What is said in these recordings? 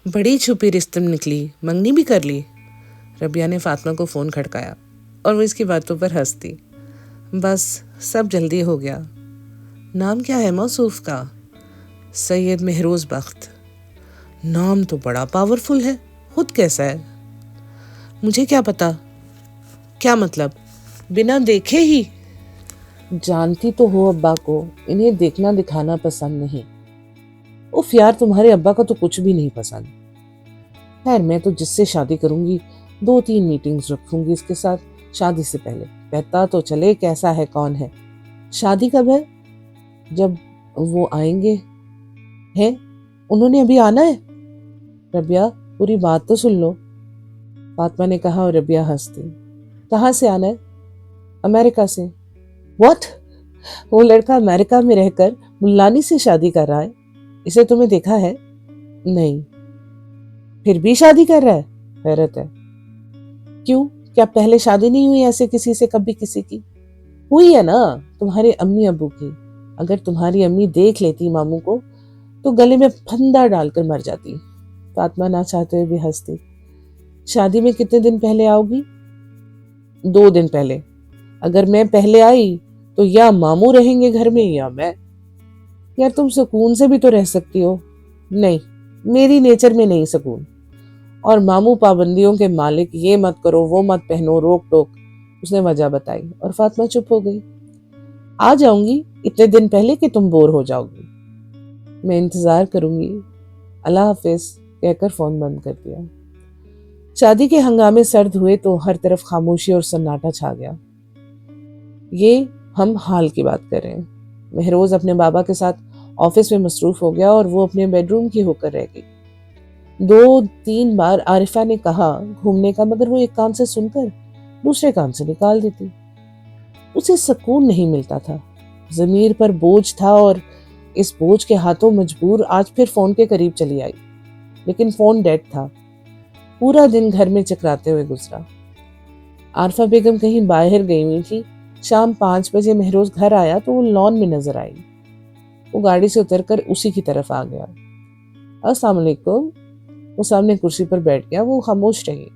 بڑی چھپی رستم نکلی، منگنی بھی کر لی؟ ربیہ نے فاطمہ کو فون کھڑکایا اور وہ اس کی باتوں پر ہنس دی۔ بس سب جلدی ہو گیا۔ نام کیا ہے موصوف کا؟ سید مہروز بخت۔ نام تو بڑا پاورفل ہے، خود کیسا ہے؟ مجھے کیا پتا۔ کیا مطلب؟ بنا دیکھے ہی؟ جانتی تو ہو ابا کو، انہیں دیکھنا دکھانا پسند نہیں۔ اف یار، تمہارے ابا کا تو کچھ بھی نہیں پسند۔ خیر، میں تو جس سے شادی کروں گی 2-3 میٹنگز رکھوں گی اس کے ساتھ شادی سے پہلے، پتا تو چلے کیسا ہے کون ہے۔ شادی کب ہے؟ جب وہ آئیں گے۔ ہیں؟ انہوں نے ابھی آنا ہے؟ ربیہ، پوری بات تو سن لو، فاطمہ نے کہا اور ربیہ ہنس دی۔ کہاں سے آنا ہے؟ امریکہ سے۔ واٹ؟ وہ لڑکا امریکہ میں رہ کر ملانی سے شادی کر رہا ہے؟ اسے تمہیں دیکھا ہے؟ نہیں۔ پھر بھی شادی کر رہا ہے؟ حیرت ہے۔ کیوں؟ کیا پہلے شادی نہیں ہوئی ایسے کسی سے کبھی کسی کی؟ ہوئی ہے نا، تمہارے امی ابو کی۔ اگر تمہاری امی دیکھ لیتی ماموں کو تو گلے میں پھندا ڈال کر مر جاتی۔ فاطمہ نہ چاہتے ہوئے بھی ہنس دی۔ شادی میں کتنے دن پہلے آؤ گی؟ 2 دن پہلے۔ اگر میں پہلے آئی تو یا ماموں رہیں گے گھر میں یا میں۔ یار تم سکون سے بھی تو رہ سکتی ہو۔ نہیں، میری نیچر میں نہیں سکون۔ اور ماموں پابندیوں کے مالک، یہ مت کرو وہ مت پہنو، روک ٹوک۔ اس نے وجہ بتائی اور فاطمہ چپ ہو گئی۔ آ جاؤں گی اتنے دن پہلے کہ تم بور ہو جاؤ گی۔ میں انتظار کروں گی۔ اللہ حافظ کہہ کر فون بند کر دیا۔ شادی کے ہنگامے سرد ہوئے تو ہر طرف خاموشی اور سناٹا چھا گیا۔ یہ ہم حال کی بات کر رہے ہیں۔ مہروز اپنے بابا کے ساتھ آفس میں مصروف ہو گیا اور وہ اپنے بیڈ روم کی ہو کر رہ گئی۔ 2-3 بار عارفہ نے کہا گھومنے کا، مگر وہ ایک کان سے سن کر دوسرے کان سے نکال دیتی۔ اسے سکون نہیں ملتا تھا، ضمیر پر بوجھ تھا، اور اس بوجھ کے ہاتھوں مجبور آج پھر فون کے قریب چلی آئی، لیکن فون ڈیڈ تھا۔ پورا دن گھر میں چکراتے ہوئے گزرا۔ عارفہ بیگم کہیں باہر گئی ہوئی تھی۔ شام 5 بجے مہروز گھر آیا تو وہ لان میں نظر آئی۔ وہ گاڑی سے اتر کر اسی کی طرف آ گیا۔ السلام علیکم۔ وہ سامنے کرسی پر بیٹھ گیا۔ وہ خاموش رہی۔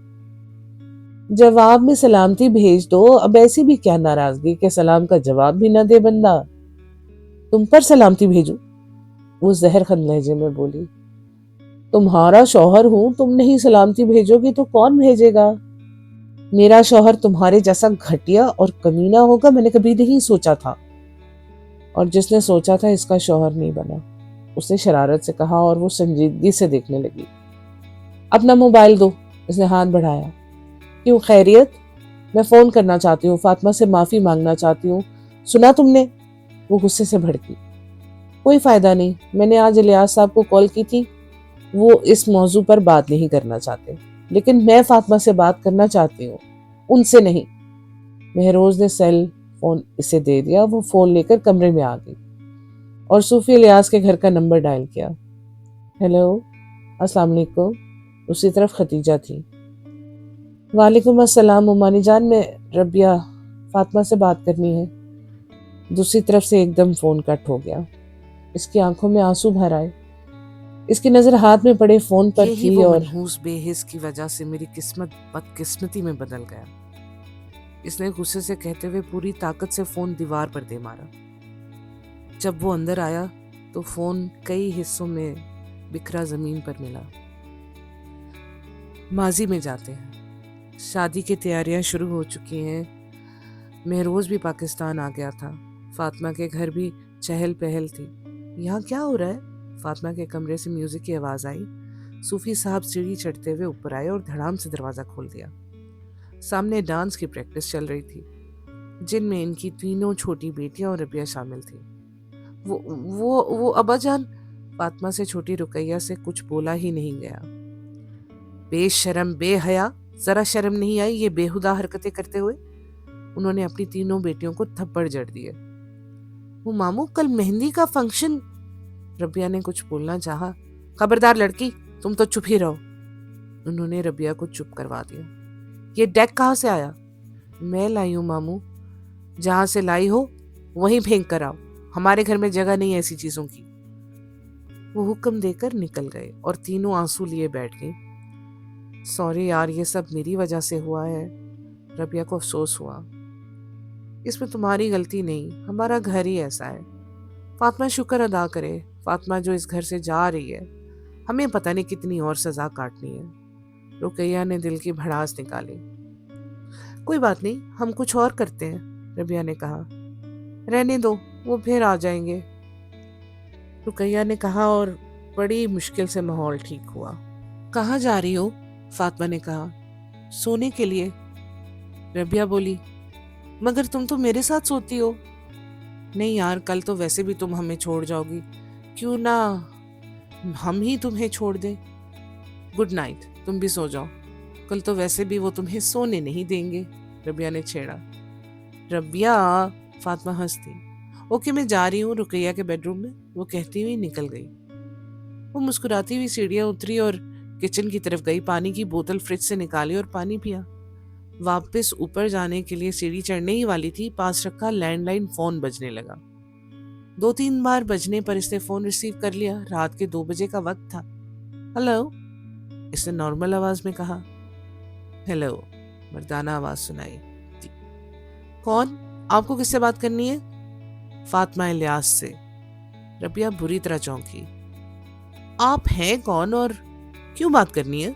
جواب میں سلامتی بھیج دو، اب ایسی بھی کیا ناراضگی کہ سلام کا جواب بھی نہ دے بندہ۔ تم پر سلامتی بھیجوں؟ وہ زہر خند لہجے میں بولی۔ تمہارا شوہر ہوں، تم نہیں سلامتی بھیجو گی تو کون بھیجے گا؟ میرا شوہر تمہارے جیسا گھٹیا اور کمینہ ہوگا میں نے کبھی نہیں سوچا تھا، اور جس نے سوچا تھا اس کا شوہر نہیں بنا، اس نے شرارت سے کہا، اور وہ سنجیدگی سے دیکھنے لگی۔ اپنا موبائل دو۔ اس نے ہاتھ بڑھایا۔ کیوں، خیریت؟ میں فون کرنا چاہتی ہوں، فاطمہ سے معافی مانگنا چاہتی ہوں۔ سنا تم نے؟ وہ غصے سے بھڑکی۔ کوئی فائدہ نہیں، میں نے آج الیاس صاحب کو کال کی تھی، وہ اس موضوع پر بات نہیں کرنا چاہتے، لیکن میں فاطمہ سے بات کرنا چاہتی ہوں، ان سے نہیں۔ مہروز نے سیل فون اسے دے دیا۔ وہ فون لے کر کمرے میں آ گئی اور صوفی الیاس کے گھر کا نمبر ڈائل کیا۔ ہیلو، السلام علیکم۔ دوسری طرف ختیجہ تھی۔ وعلیکم السلام عمانی جان، میں ربیہ، فاطمہ سے بات کرنی ہے۔ دوسری طرف سے ایک دم فون کٹ ہو گیا۔ اس کی آنکھوں میں آنسو بھر آئے۔ اس کی نظر ہاتھ میں پڑے فون پر تھی، اور منحوس بے حس کی وجہ سے میری قسمت بدقسمتی میں بدل گیا۔ اس نے غصے سے کہتے ہوئے پوری طاقت سے فون دیوار پر دے مارا۔ جب وہ اندر آیا تو فون کئی حصوں میں بکھرا زمین پر ملا۔ ماضی میں جاتے ہیں۔ شادی کی تیاریاں شروع ہو چکی ہیں۔ مہروز بھی پاکستان آ گیا تھا۔ فاطمہ کے گھر بھی چہل پہل تھی۔ یہاں کیا ہو رہا ہے؟ فاطمہ کے کمرے سے میوزک کی آواز آئی۔ صوفی صاحب سیڑھی چڑھتے ہوئے اوپر آئے اور دھڑام سے دروازہ کھول دیا۔ سامنے ڈانس کی پریکٹس چل رہی تھی، جن میں ان کی 3 چھوٹی بیٹیاں اور ربیہ شامل تھی۔ وہ ابا جان، فاطمہ سے چھوٹی رقیہ سے کچھ بولا ہی نہیں گیا۔ بے شرم، بے حیا، ذرا شرم نہیں آئی یہ بےہودہ حرکتیں کرتے ہوئے؟ انہوں نے اپنی 3 بیٹیوں کو تھپڑ جڑ دیے۔ وہ ماموں، کل مہندی کا فنکشن۔ ربیہ نے کچھ بولنا چاہا۔ خبردار لڑکی، تم تو چپ ہی رہو۔ انہوں نے ربیہ کو چپ کروا دیا۔ یہ ڈیک کہاں سے آیا؟ میں لائی ہوں ماموں۔ جہاں سے لائی ہو وہیں پھینک کر آؤ، ہمارے گھر میں جگہ نہیں ایسی چیزوں کی۔ वो हुक्म देकर निकल गए और तीनों आंसू लिए बैठ गई। सॉरी यार, ये सब मेरी वजह से हुआ है। रबिया को अफसोस हुआ। इसमें तुम्हारी गलती नहीं, हमारा घर ही ऐसा है। फातिमा शुक्र अदा करे, फातिमा जो इस घर से जा रही है, हमें पता नहीं कितनी और सजा काटनी है। रुकैया ने दिल की भड़ास निकाली। कोई बात नहीं, हम कुछ और करते हैं, रबिया ने कहा। रहने दो, वो फिर आ जाएंगे, रुकैया ने कहा, और बड़ी मुश्किल से माहौल ठीक हुआ। कहाँ जा रही हो? फातिमा ने कहा। सोने के लिए, रबिया बोली। मगर तुम तो मेरे साथ सोती हो। नहीं यार, कल तो वैसे भी तुम हमें छोड़ जाओगी, क्यों ना हम ही तुम्हें छोड़ दें। गुड नाइट, तुम भी सो जाओ, कल तो वैसे भी वो तुम्हें सोने नहीं देंगे, रबिया ने छेड़ा। रबिया, फातिमा हंसती। ओके, मैं जा रही हूँ रुकैया के बेडरूम में, वो कहती हुई निकल गई। वो मुस्कुराती हुई सीढ़ियाँ उतरी और किचन की तरफ गई, पानी की बोतल फ्रिज से निकाली और पानी पिया। वापस ऊपर जाने के लिए सीढ़ी चढ़ने ही वाली थी, पास रखा लैंडलाइन फोन बजने लगा। 2-3 बार बजने पर इसने फोन रिसीव कर लिया। रात के 2 बजे का वक्त था। हेलो, इसने नॉर्मल आवाज में कहा। हेलो, मर्दाना आवाज सुनाई। कौन? आपको किससे बात करनी है? फातिमा इलियास से। रबिया बुरी तरह चौंकी। आप हैं कौन और क्यों बात करनी है?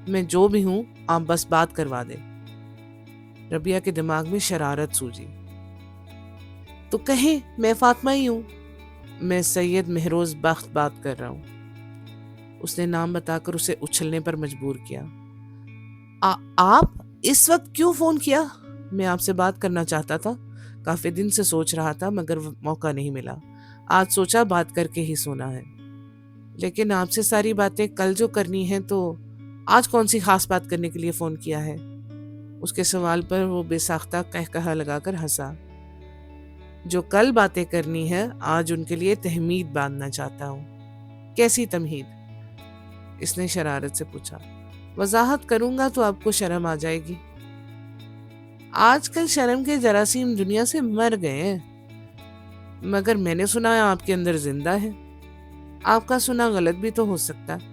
मैं जो भी हूं, आप बस बात करवा दें। रबिया के दिमाग में शरारत सूझी। तो कहें, मैं फातिमा ही हूं। मैं सैयद महरोज बख्त बात कर रहा हूं। उसने नाम बताकर उसे उछलने पर मजबूर किया। आप इस वक्त क्यों फोन किया? मैं आपसे बात करना चाहता था, काफी दिन से सोच रहा था मगर मौका नहीं मिला। आज सोचा बात करके ही सोना है। लेकिन आपसे सारी बातें कल जो करनी है, तो आज कौन सी खास बात करने के लिए फोन किया है? उसके सवाल पर वो बेसाख्ता कहकहा लगाकर हंसा। जो कल बातें करनी है, आज उनके लिए तहमीद बांधना चाहता हूँ। कैसी तमहीद? इसने शरारत से पूछा। वजाहत करूंगा तो आपको शर्म आ जाएगी। आजकल शर्म के जरासीम दुनिया से मर गए हैं, मगर मैंने सुना है आपके अंदर जिंदा है। आपका सुना गलत भी तो हो सकता है,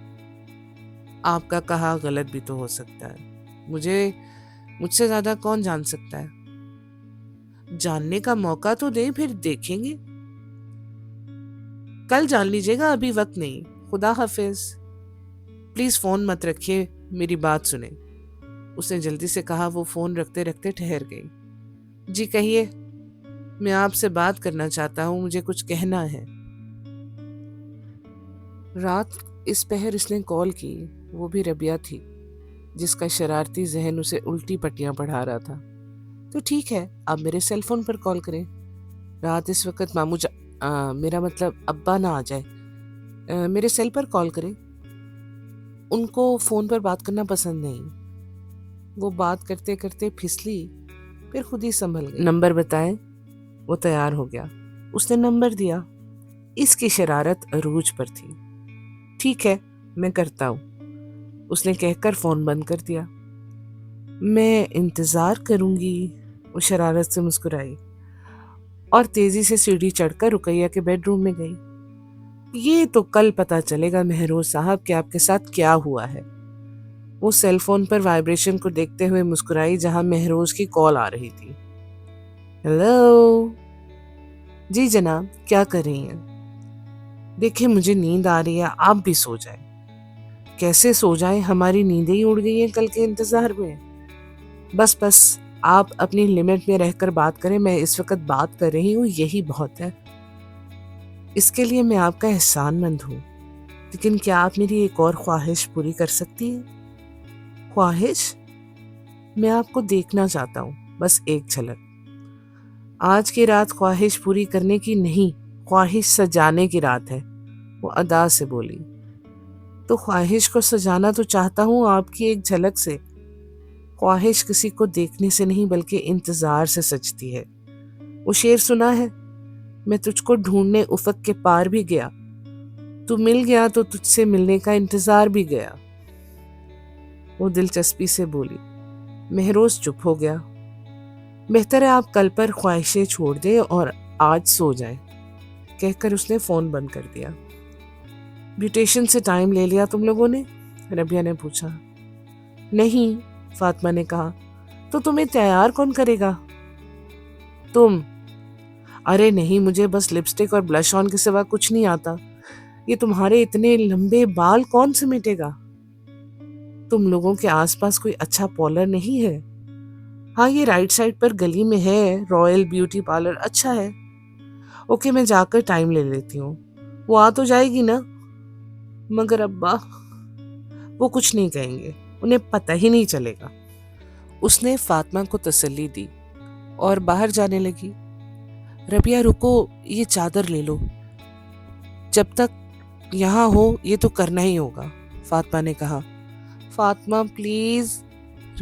आपका कहा गलत भी तो हो सकता है। मुझसे ज्यादा कौन जान सकता है? जानने का मौका तो दे, फिर देखेंगे। कल जान लीजिएगा, अभी वक्त नहीं। खुदा हाफिज। प्लीज फोन मत रखिए, मेरी बात सुने, उसने जल्दी से कहा। वो फोन रखते रखते ठहर गई। जी कहिए, मैं आपसे बात करना चाहता हूँ, मुझे कुछ कहना है। रात इस पहर इसने कॉल की, वो भी रबिया थी, जिसका शरारती जहन उसे उल्टी पट्टियां पढ़ा रहा था। तो ठीक है, आप मेरे सेल फोन पर कॉल करें। रात इस वक्त मेरा मतलब अब्बा ना आ जाए, मेरे सेल पर कॉल करें। उनको फोन पर बात करना पसंद नहीं। वो बात करते करते फिसली, फिर खुद ही संभल गई। नंबर बताएं। वो तैयार हो गया। उसने नंबर दिया। इसकी शरारत अरूज पर थी। ठीक है, मैं करता हूँ, उसने कहकर फोन बंद कर दिया। मैं इंतजार करूंगी, वो शरारत से मुस्कुराई और तेजी से सीढ़ी चढ़कर रुकैया के बेडरूम में गई। ये तो कल पता चलेगा महरोज साहब कि आपके साथ क्या हुआ है। वो सेल फोन पर वाइब्रेशन को देखते हुए मुस्कुराई, जहां महरोज की कॉल आ रही थी। हेलो। जी जनाब, क्या कर रही हैं? देखिए, मुझे नींद आ रही है, आप भी सो जाएं। कैसे सो जाएं, हमारी नींदें ही उड़ गई हैं कल के इंतजार में। बस आप अपनी लिमिट में रहकर बात करें, मैं इस वक्त बात कर रही हूँ, यही बहुत है। इसके लिए मैं आपका एहसानमंद हूँ, लेकिन क्या आप मेरी एक और ख्वाहिश पूरी कर सकती हैं? ख्वाहिश? मैं आपको देखना चाहता हूँ, बस एक झलक। आज की रात ख्वाहिश पूरी करने की नहीं, ख्वाहिश सजाने की रात है, वो अदा से बोली। तो ख्वाहिश को सजाना तो चाहता हूँ आपकी एक झलक से। ख्वाहिश किसी को देखने से नहीं बल्कि इंतजार से सजती है। वो शेर सुना है, मैं तुझको ढूंढने उफक के पार भी गया, तू मिल गया तो तुझसे मिलने का इंतजार भी गया। वो दिलचस्पी से बोली। महरोज चुप हो गया। बेहतर है आप कल पर ख्वाहिशें छोड़ दें और आज सो जाएं, कहकर उसने फोन बंद कर दिया। ब्यूटिशियन से टाइम ले लिया तुम लोगों ने? रबिया ने पूछा। नहीं, फातिमा ने कहा। तो तुम्हें तैयार कौन करेगा? तुम। अरे नहीं, मुझे बस लिपस्टिक और ब्लश ऑन के सिवा कुछ नहीं आता। ये तुम्हारे इतने लंबे बाल कौन समेटेगा? तुम लोगों के आसपास कोई अच्छा पार्लर नहीं है? हाँ, ये राइट साइड पर गली में है, रॉयल ब्यूटी पार्लर, अच्छा है। ओके, मैं जाकर टाइम ले लेती हूँ। वो आ तो जाएगी ना? मगर अब्बा, वो कुछ नहीं कहेंगे, उन्हें पता ही नहीं चलेगा। उसने फातिमा को तसल्ली दी और बाहर जाने लगी। रबिया रुको, ये चादर ले लो। जब तक यहाँ हो ये तो करना ही होगा, फातिमा ने कहा। Fatima please,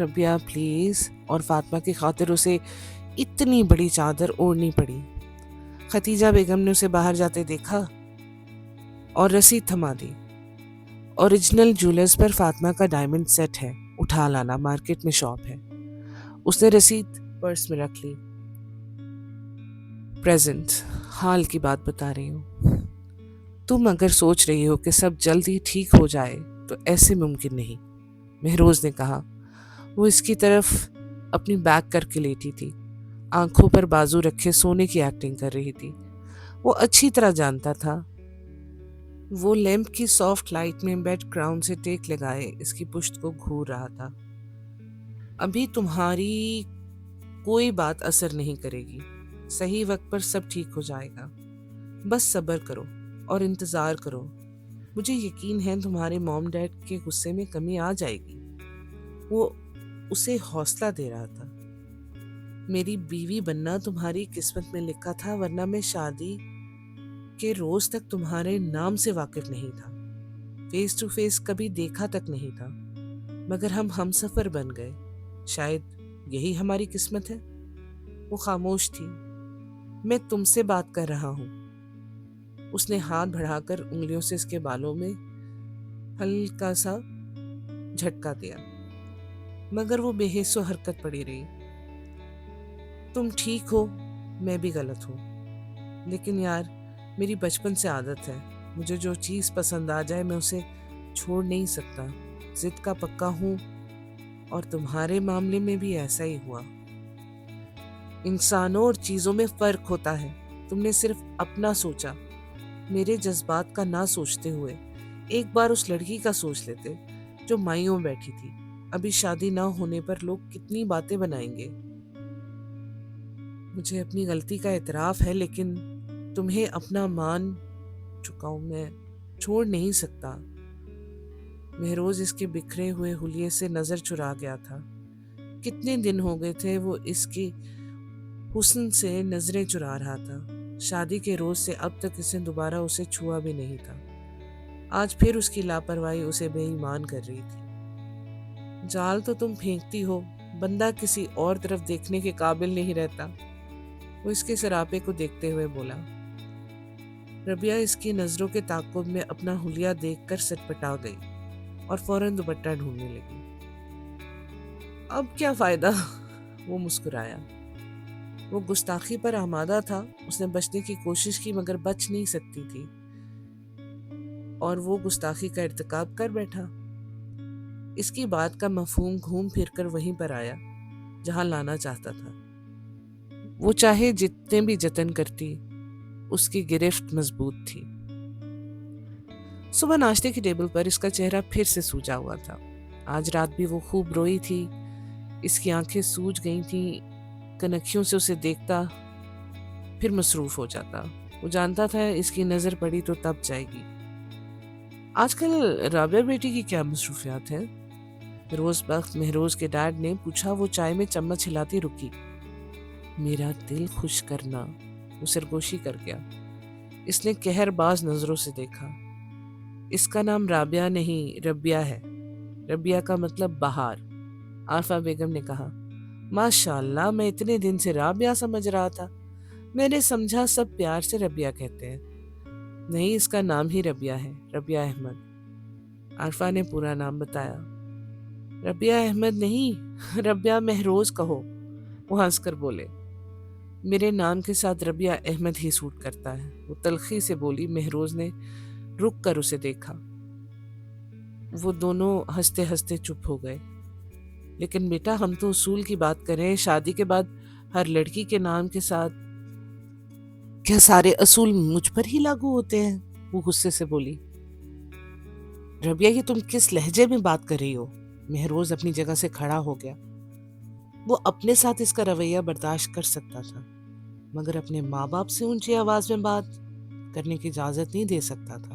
Rabia please. और फातिमा की खातिर उसे इतनी बड़ी चादर ओढ़नी पड़ी। खतीजा बेगम ने उसे बाहर जाते देखा और रसीद थमा दी। ओरिजिनल ज्वेलर्स पर फातिमा का डायमंड सेट है, उठा लाना, मार्केट में शॉप है। उसने रसीद पर्स में रख ली। प्रेजेंट, हाल की बात बता रही हूँ। तुम अगर सोच रही हो कि सब जल्दी ठीक हो जाए तो ऐसे मुमकिन नहीं, महरोज ने कहा। वो इसकी तरफ अपनी बैक करके लेटी थी, आंखों पर बाजू रखे सोने की एक्टिंग कर रही थी। वो अच्छी तरह जानता था। वो लैंप की सॉफ्ट लाइट में बेड क्राउन से टेक लगाए इसकी पुश्त को घूर रहा था। अभी तुम्हारी कोई बात असर नहीं करेगी, सही वक्त पर सब ठीक हो जाएगा। बस सब्र करो और इंतजार करो। मुझे यकीन है तुम्हारे मॉम डैड के गुस्से में कमी आ जाएगी। वो उसे हौसला दे रहा था। मेरी बीवी बनना तुम्हारी किस्मत में लिखा था, वरना मैं शादी के रोज तक तुम्हारे नाम से वाकिफ नहीं था, फेस टू फेस कभी देखा तक नहीं था। मगर हम हमसफर बन गए, शायद यही हमारी किस्मत है। वो खामोश थी। मैं तुमसे बात कर रहा हूँ। उसने हाथ बढ़ाकर उंगलियों से इसके बालों में हल्का सा झटका दिया, मगर वो बेहिस्सो हरकत पड़ी रही। तुम ठीक हो, मैं भी गलत हूँ, लेकिन यार मेरी बचपन से आदत है, मुझे जो चीज़ पसंद आ जाए मैं उसे छोड़ नहीं सकता, जिद का पक्का हूँ। और तुम्हारे मामले में भी ऐसा ही हुआ। इंसानों और चीज़ों में फ़र्क होता है। तुमने सिर्फ अपना सोचा, मेरे जज्बात का ना सोचते हुए। एक बार उस लड़की का सोच लेते जो माइयों में बैठी थी। अभी शादी ना होने पर लोग कितनी बातें बनाएंगे। मुझे अपनी गलती का एतराफ़ है, लेकिन तुम्हें अपना मान चुका हूं, मैं छोड़ नहीं सकता। महरोज इसके बिखरे हुए हुलिये से नजर चुरा गया था। कितने दिन हो गए थे वो इसकी हुस्न से नजरें चुरा रहा था। शादी के रोज से अब तक इसने दोबारा उसे छुआ भी नहीं था। आज फिर उसकी लापरवाही उसे बेईमान कर रही थी। जाल तो तुम फेंकती हो, बंदा किसी और तरफ देखने के काबिल नहीं रहता, वो इसके सरापे को देखते हुए बोला। रबिया इसकी नजरों के ताक़ुब में अपना हुलिया देखकर सटपटा गई और फौरन दुपट्टा ढूंढने लगी। अब क्या फायदा, वो मुस्कुराया। वो गुस्ताखी पर आमादा था। उसने बचने की कोशिश की मगर बच नहीं सकती थी और वो गुस्ताखी का इर्तिकाब कर बैठा। इसकी बात का मफहूम घूम फिर कर वहीं पर आया जहां लाना चाहता था। वो चाहे जितने भी जतन करती, उसकी गिरफ्त मजबूत थी। सुबह नाश्ते की टेबल पर इसका चेहरा फिर से सूजा हुआ था। आज रात भी वो खूब रोई थी। इसकी आंखें सूज गई थीं। कनखियों से उसे देखता फिर मसरूफ हो जाता। वो जानता था इसकी नजर पड़ी तो तब जाएगी। आजकल राबिया बेटी की क्या मसरूफियात हैं? रोज वक्त महरोज के डैड ने पूछा। वो चाय में चम्मच हिलाती रुकी। मेरा दिल खुश करना, वो सरगोशी कर गया। इसने कहरबाज नजरों से देखा। इसका नाम राबिया नहीं रबिया है। रबिया का मतलब बहार। आरफा बेगम ने कहा। माशाल्लाह, मैं इतने दिन से राबिया समझ रहा था। मैंने समझा सब प्यार से रबिया कहते हैं। नहीं, इसका नाम ही रबिया है, रबिया अहमद। आरफा ने पूरा नाम बताया। रबिया अहमद नहीं, रबिया महरोज कहो, वो हंसकर बोले। मेरे नाम के साथ रबिया अहमद ही सूट करता है, वो तलखी से बोली। महरोज ने رک کر اسے دیکھا۔ وہ دونوں ہنستے ہنستے چپ ہو گئے۔ لیکن بیٹا، ہم تو اصول کی بات کر رہے ہیں، شادی کے بعد ہر لڑکی کے نام کے ساتھ کیا سارے اصول مجھ پر ہی لاگو ہوتے ہیں؟ وہ غصے سے بولی۔ ربیہ، یہ تم کس لہجے میں بات کر رہی ہو؟ مہروز اپنی جگہ سے کھڑا ہو گیا۔ وہ اپنے ساتھ اس کا رویہ برداشت کر سکتا تھا، مگر اپنے ماں باپ سے اونچی آواز میں بات کرنے کی اجازت نہیں دے سکتا تھا۔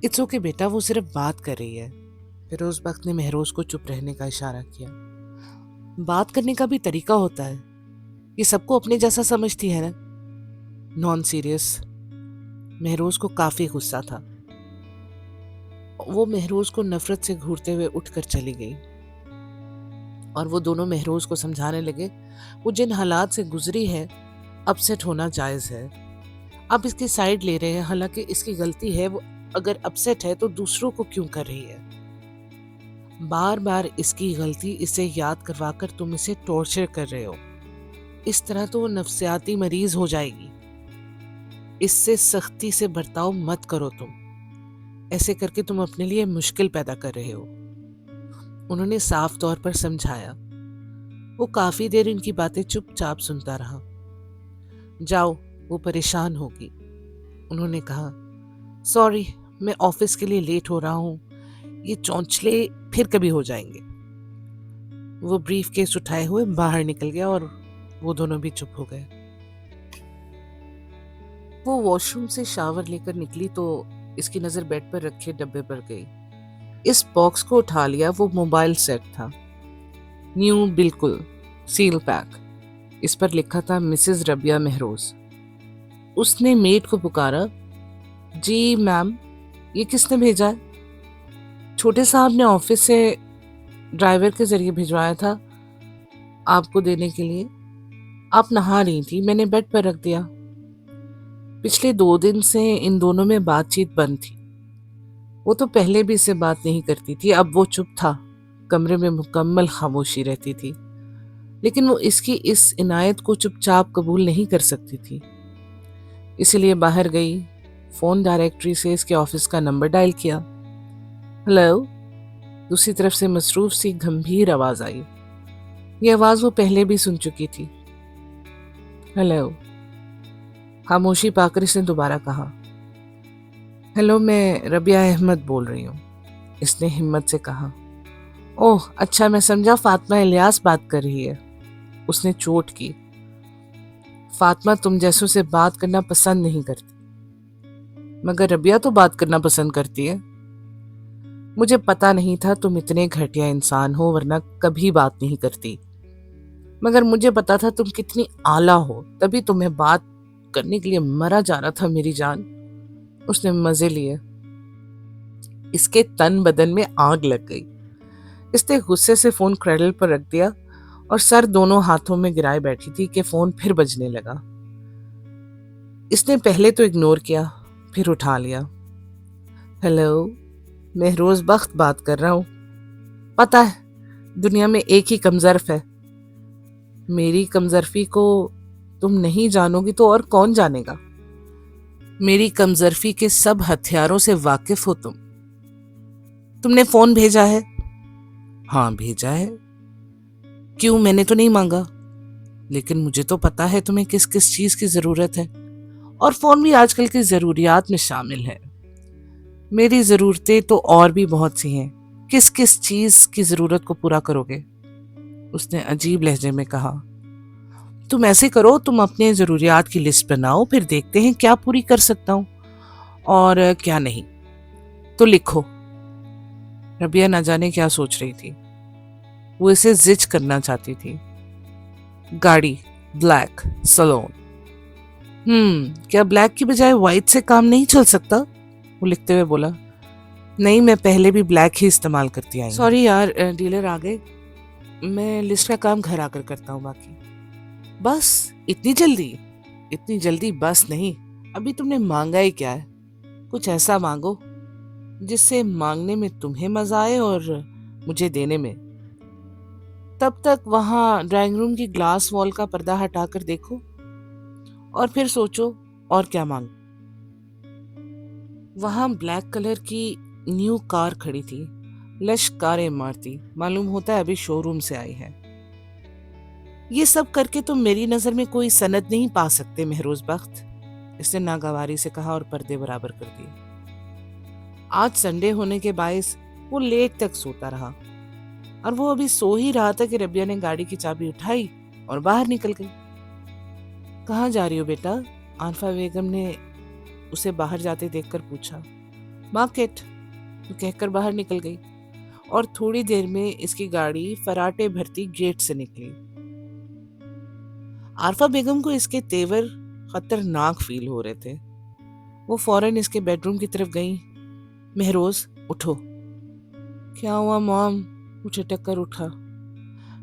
اٹس اوکے بیٹا، وہ صرف بات کر رہی ہے۔ فیروز بخت نے مہروز کو چپ رہنے کا اشارہ کیا۔ بات کرنے کا بھی طریقہ ہوتا ہے، یہ سب کو اپنے جیسا سمجھتی ہے نا۔ Non serious. مہروز کو کافی غصہ تھا۔ وہ مہروز کو نفرت سے گھورتے ہوئے اٹھ کر چلی گئی، اور وہ دونوں مہروز کو سمجھانے لگے وہ جن حالات سے گزری ہے اپسیٹ ہونا جائز ہے۔ اب اس کی سائیڈ لے رہے ہیں، حالانکہ اس کی غلطی ہے۔ وہ اگر اپسیٹ ہے تو دوسروں کو کیوں کر رہی ہے؟ بار بار اس کی غلطی اسے یاد کروا کر تم اسے ٹارچر کر رہے ہو۔ اس طرح تو وہ نفسیاتی مریض ہو جائے گی۔ اس سے سختی سے برتاؤ مت کرو تم، ایسے کر کے تم اپنے لیے مشکل پیدا کر رہے ہو۔ انہوں نے صاف طور پر سمجھایا۔ وہ کافی دیر ان کی باتیں چپ چاپ سنتا رہا۔ جاؤ، وہ پریشان ہوگی۔ انہوں نے کہا، سوری، میں آفس کے لیے لیٹ ہو رہا ہوں، یہ چونچلے پھر کبھی ہو جائیں گے۔ وہ بریف کیس اٹھائے ہوئے باہر نکل گیا اور وہ دونوں بھی چپ ہو گئے۔ وہ واش روم سے شاور لے کر نکلی تو اس کی نظر بیڈ پر رکھے ڈبے پر گئی۔ اس باکس کو اٹھا لیا۔ وہ موبائل سیٹ تھا، نیو، بالکل سیل پیک۔ اس پر لکھا تھا مسز ربیہ مہروز۔ اس نے میڈ کو پکارا، جی میم، یہ کس نے بھیجا ہے؟ چھوٹے صاحب نے آفس سے ڈرائیور کے ذریعے بھجوایا تھا آپ کو دینے کے لیے۔ آپ نہا رہی تھی، میں نے بیڈ پر رکھ دیا۔ پچھلے 2 دن سے ان دونوں میں بات چیت بند تھی۔ وہ تو پہلے بھی اس سے بات نہیں کرتی تھی، اب وہ چپ تھا۔ کمرے میں مکمل خاموشی رہتی تھی، لیکن وہ اس کی اس عنایت کو چپ چاپ قبول نہیں کر سکتی تھی۔ اسی لیے باہر گئی، فون ڈائریکٹری سے اس کے آفس کا نمبر ڈائل کیا۔ ہیلو، دوسری طرف سے مصروف سی گمبھیر آواز آئی۔ یہ آواز وہ پہلے بھی سن چکی تھی۔ ہیلو۔ خاموشی پا کر اس نے دوبارہ کہا، ہیلو، میں ربیہ احمد بول رہی ہوں۔ اس نے ہمت سے کہا۔ اوہ اچھا، میں سمجھا فاطمہ الیاس بات کر رہی ہے۔ اس نے چوٹ کی۔ فاطمہ تم جیسوں سے بات کرنا پسند نہیں کرتی، مگر ربیہ تو بات کرنا پسند کرتی ہے۔ مجھے پتا نہیں تھا تم اتنے گھٹیا انسان ہو، ورنہ کبھی بات نہیں کرتی، مگر مجھے پتا تھا تم کتنی اعلیٰ ہو، تبھی تمہیں بات کرنے کے لیے مرا جا رہا تھا میری جان۔ اس نے مزے لیے۔ اس کے تن بدن میں آگ لگ گئی۔ اس نے غصے سے فون کریڈل پر رکھ دیا اور سر دونوں ہاتھوں میں گرائے بیٹھی تھی کہ فون پھر بجنے لگا۔ اس نے پہلے تو اگنور کیا، پھر اٹھا لیا۔ ہیلو، مہروز بخت بات کر رہا ہوں۔ پتا ہے دنیا میں ایک ہی کمظرف ہے، میری کمظرفی کو تم نہیں جانو گی تو اور کون جانے گا؟ میری کمظرفی کے سب ہتھیاروں سے واقف ہو تم نے فون بھیجا ہے؟ ہاں بھیجا ہے۔ کیوں؟ میں نے تو نہیں مانگا، لیکن مجھے تو پتا ہے تمہیں کس کس چیز کی ضرورت ہے، اور فون بھی آج کل کی ضروریات میں شامل ہے۔ میری ضرورتیں تو اور بھی بہت سی ہیں، کس کس چیز کی ضرورت کو پورا کرو گے؟ اس نے عجیب لہجے میں کہا۔ تم ایسے کرو، تم اپنے ضروریات کی لسٹ بناؤ، پھر دیکھتے ہیں کیا پوری کر سکتا ہوں اور کیا نہیں۔ تو لکھو۔ ربیہ نہ جانے کیا سوچ رہی تھی، وہ اسے زج کرنا چاہتی تھی۔ گاڑی، بلیک، سلون۔ کیا بلیک کی بجائے وائٹ سے کام نہیں چل سکتا؟ وہ لکھتے ہوئے بولا۔ نہیں، میں پہلے بھی بلیک ہی استعمال کرتی آئی ہوں۔ سوری یار، ڈیلر آ گئے، میں لسٹ کا کام گھر آ کر کرتا ہوں۔ باقی بس اتنی جلدی؟ اتنی جلدی بس نہیں، ابھی تم نے مانگا ہی کیا ہے؟ کچھ ایسا مانگو جس سے مانگنے میں تمہیں مزہ آئے اور مجھے دینے میں۔ تب تک وہاں ڈرائنگ روم کی گلاس وال کا پردہ ہٹا کر دیکھو اور پھر سوچو اور کیا مانگو۔ वहाँ ब्लैक कलर की न्यू कार खड़ी थी, लश कारें मारती, मालूम होता है अभी शोरूम से आई है। ये सब करके तुम मेरी नजर में कोई सनद नहीं पा सकते महरोज बख्त, इसने नागवारी से कहा और पर्दे बराबर कर दिए। आज संडे होने के बायस वो लेट तक सोता रहा और वो अभी सो ही रहा था कि रबिया ने गाड़ी की चाबी उठाई और बाहर निकल गई। कहाँ जा रही हो बेटा? आरफा बेगम ने उसे बाहर जाते देखकर पूछा। मार्केट, तो कहकर बाहर निकल गई और थोड़ी देर में इसकी गाड़ी फराटे भरती गेट से निकली। आरफा बेगम को इसके तेवर खतरनाक फील हो रहे थे। वो फौरन इसके बेडरूम की तरफ गई। महरोज उठो। क्या हुआ मॉम? वो झटक कर उठा।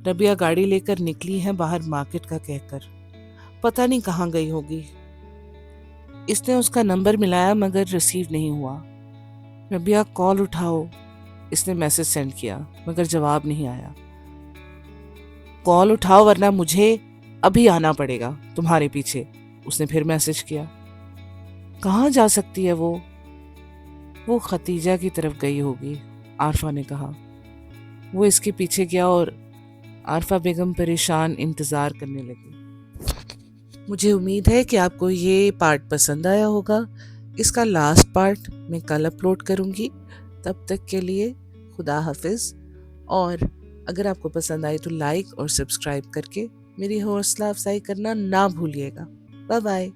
रबिया गाड़ी लेकर निकली है बाहर मार्केट का कहकर, पता नहीं कहाँ गई होगी। इसने उसका नंबर मिलाया मगर रिसीव नहीं हुआ। रबिया कॉल उठाओ, इसने मैसेज सेंड किया मगर जवाब नहीं आया। कॉल उठाओ वरना मुझे अभी आना पड़ेगा तुम्हारे पीछे, उसने फिर मैसेज किया। कहाँ जा सकती है वो खतीजा की तरफ गई होगी, आरफा ने कहा। वो इसके पीछे गया और आरफा बेगम परेशान इंतज़ार करने लगी। मुझे उम्मीद है कि आपको ये पार्ट पसंद आया होगा। इसका लास्ट पार्ट मैं कल अपलोड करूँगी। तब तक के लिए खुदा हाफिज़, और अगर आपको पसंद आई तो लाइक और सब्सक्राइब करके मेरी हौसला अफजाई करना ना भूलिएगा। Bye bye.